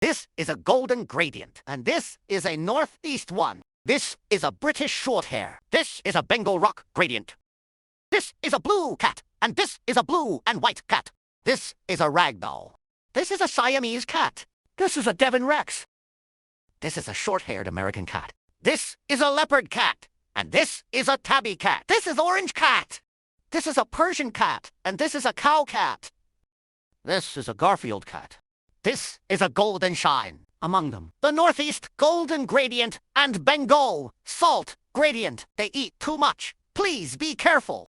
This is a golden gradient, and this is a northeast one. This is a British shorthair. This is a Bengal rock gradient. This is a blue cat, and this is a blue and white cat. This is a ragdoll. This is a Siamese cat. This is a Devon Rex. This is a short-haired American cat. This is a leopard cat, and this is a tabby cat. This is orange cat. This is a Persian cat, and this is a cow cat. This is a Garfield cat. This is a golden shine. Among them, the northeast golden gradient and Bengal salt gradient. They eat too much. Please be careful.